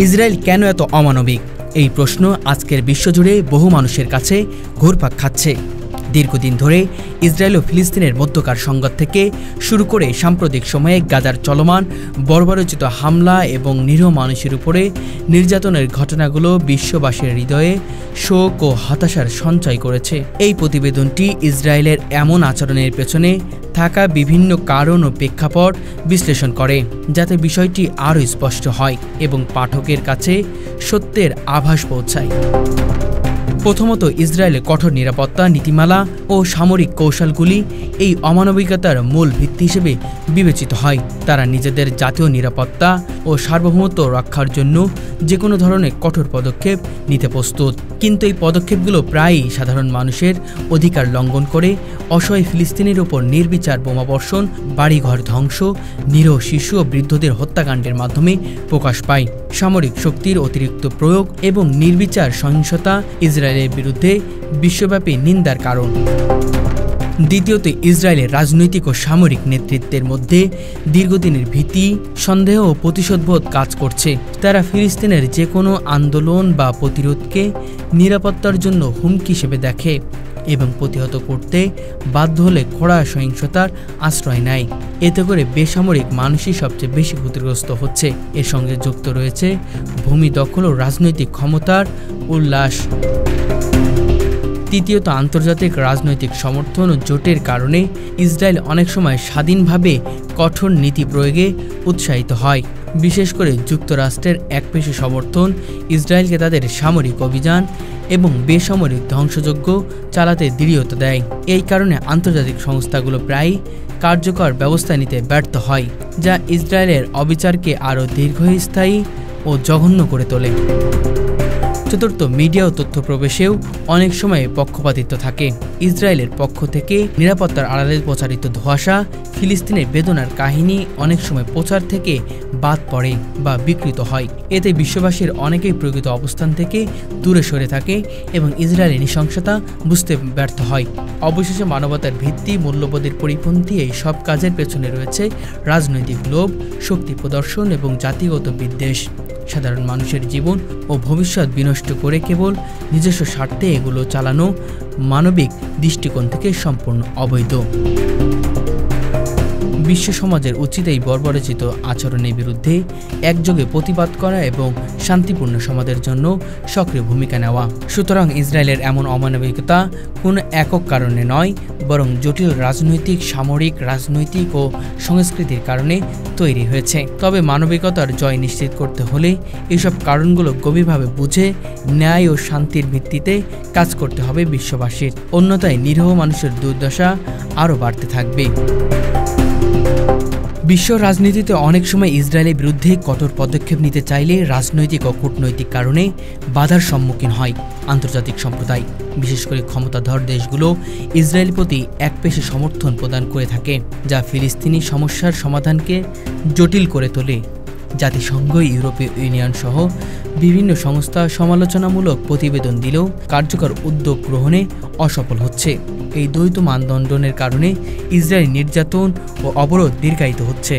Israel কেন এত অমানবিক? এই প্রশ্ন আজকের বিশ্বজুড়ে বহু মানুষের কাছে ঘুরপাক খাচ্ছে। দীর্ঘদিন ধরে ইসরায়েল ও ফিলিস্তিনের মধ্যকার সংঘাত থেকে শুরু করে সাম্প্রতিক সময়ে গাজার চলমান বর্বরোচিত হামলা এবং নিরীহ মানুষের উপরে নির্যাতনের ঘটনাগুলো বিশ্ববাসীর হৃদয়ে শোক ও হতাশার সঞ্চয় করেছে। এই প্রতিবেদনটি ইসরায়েলের এমন আচরণের পেছনে থাকা বিভিন্ন কারণ ও প্রেক্ষাপট বিশ্লেষণ করে, যাতে বিষয়টি আরও স্পষ্ট হয় এবং পাঠকের কাছে সত্যের আভাস পৌঁছায়। প্রথমত, ইসরায়েলের কঠোর নিরাপত্তা নীতিমালা ও সামরিক কৌশলগুলি এই অমানবিকতার মূল ভিত্তি হিসেবে বিবেচিত হয়। তারা নিজেদের জাতীয় নিরাপত্তা ও সার্বভৌমত্ব রক্ষার জন্য যে কোনো ধরনের কঠোর পদক্ষেপ নিতে প্রস্তুত, কিন্তু এই পদক্ষেপগুলো প্রায়ই সাধারণ মানুষের অধিকার লঙ্ঘন করে। অসহায় ফিলিস্তিনের ওপর নির্বিচার বোমাবর্ষণ, বাড়িঘর ধ্বংস, নিরীহ শিশু ও বৃদ্ধদের হত্যাকাণ্ডের মাধ্যমে প্রকাশ পায়। সামরিক শক্তির অতিরিক্ত প্রয়োগ এবং নির্বিচার সহিংসতা ইসরায়েলের বিরুদ্ধে বিশ্বব্যাপী নিন্দার কারণ। দ্বিতীয়ত, ইসরায়েলের রাজনৈতিক ও সামরিক নেতৃত্বের মধ্যে দীর্ঘদিনের ভীতি, সন্দেহ ও প্রতিশোধবোধ কাজ করছে। তারা ফিলিস্তিনের যে কোনো আন্দোলন বা প্রতিরোধকে নিরাপত্তার জন্য হুমকি হিসেবে দেখে এবং প্রতিহত করতে বাধ্য হলে কড়া সহিংসতার আশ্রয় নেয়। এতে করে বেসামরিক মানুষই সবচেয়ে বেশি ক্ষতিগ্রস্ত হচ্ছে। এর সঙ্গে যুক্ত রয়েছে ভূমি দখল ও রাজনৈতিক ক্ষমতার উল্লাস। তৃতীয়ত, আন্তর্জাতিক রাজনৈতিক সমর্থন ও জোটের কারণে ইসরায়েল অনেক সময় স্বাধীনভাবে কঠোর নীতি প্রয়োগে উৎসাহিত হয়। বিশেষ করে যুক্তরাষ্ট্রের একপেশে সমর্থন ইসরায়েলকে তাদের সামরিক অভিযান এবং বেসামরিক ধ্বংসযজ্ঞ চালাতে দৃঢ়তা দেয়। এই কারণে আন্তর্জাতিক সংস্থাগুলো প্রায়ই কার্যকর ব্যবস্থা নিতে ব্যর্থ হয়, যা ইসরায়েলের অবিচারকে আরও দীর্ঘস্থায়ী ও জঘন্য করে তোলে। চতুর্থ, মিডিয়া ও তথ্য প্রবেশেও অনেক সময় পক্ষপাতিত্ব থাকে। ইসরায়েলের পক্ষ থেকে নিরাপত্তার আড়ালে প্রচারিত ধোঁয়াশা, ফিলিস্তিনের বেদনার কাহিনী অনেক সময় প্রচার থেকে বাদ পড়ে বা বিকৃত হয়। এতে বিশ্ববাসীর অনেকেই প্রকৃত অবস্থান থেকে দূরে সরে থাকে এবং ইসরায়েলের নৃশংসতা বুঝতে ব্যর্থ হয়। অবশেষে মানবতার ভিত্তি মূল্যবোধের পরিপন্থী এই সব কাজের পেছনে রয়েছে রাজনৈতিক লোভ, শক্তি প্রদর্শন এবং জাতিগত বিদ্বেষ। সাধারণ মানুষের জীবন ও ভবিষ্যৎ বিনষ্ট করে কেবল নিজস্ব স্বার্থে এগুলো চালানো মানবিক দৃষ্টিকোণ থেকে সম্পূর্ণ অবৈধ। বিশ্ব সমাজের উচিত এই বর্বরোচিত আচরণের বিরুদ্ধে একযোগে প্রতিবাদ করা এবং শান্তিপূর্ণ সমাজের জন্য সক্রিয় ভূমিকা নেওয়া। সুতরাং ইসরায়েলের এমন অমানবিকতা কোনো একক কারণে নয়, বরং জটিল রাজনৈতিক, সামরিক, রাজনৈতিক ও সংস্কৃতির কারণে তৈরি হয়েছে। তবে মানবিকতার জয় নিশ্চিত করতে হলে এসব কারণগুলো গভীরভাবে বুঝে ন্যায় ও শান্তির ভিত্তিতে কাজ করতে হবে বিশ্ববাসীর। অন্যথায় নিরীহ মানুষের দুর্দশা আরও বাড়তে থাকবে। বিশ্ব রাজনীতিতে অনেক সময় ইসরায়েলের বিরুদ্ধে কঠোর পদক্ষেপ নিতে চাইলে রাজনৈতিক ও কূটনৈতিক কারণে বাধার সম্মুখীন হয় আন্তর্জাতিক সম্প্রদায়। বিশেষ করে ক্ষমতাধর দেশগুলো ইসরায়েলের প্রতি একপেশে সমর্থন প্রদান করে থাকে, যা ফিলিস্তিনি সমস্যার সমাধানকে জটিল করে তোলে। জাতিসংঘ, ইউরোপীয় ইউনিয়ন সহ বিভিন্ন সংস্থা সমালোচনামূলক প্রতিবেদন দিলেও কার্যকর উদ্যোগ গ্রহণে অসফল হচ্ছে। এই দ্বৈত মানদণ্ডের কারণে ইসরায়েলি নির্যাতন ও অবরোধ দীর্ঘায়িত হচ্ছে।